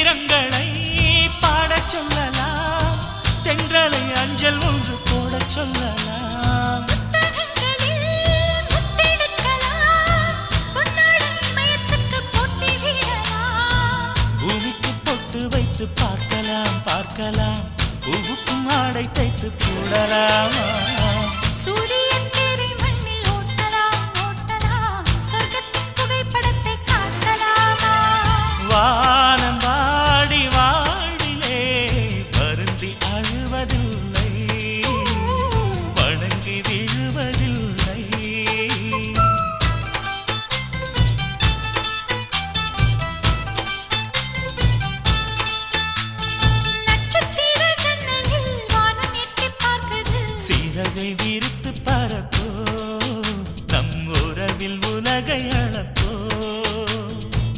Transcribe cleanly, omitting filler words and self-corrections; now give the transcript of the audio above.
கீதங்களை பாடச் சொல்லலாம், தென்றலை அஞ்சல் ஒன்று போடச் சொல்லலாம். பூமிக்கு பொட்டு வைத்து பார்க்கலாம் பார்க்கலாம், பூவுக்கும் ஆடை தைத்து போடலாமா? சூரிய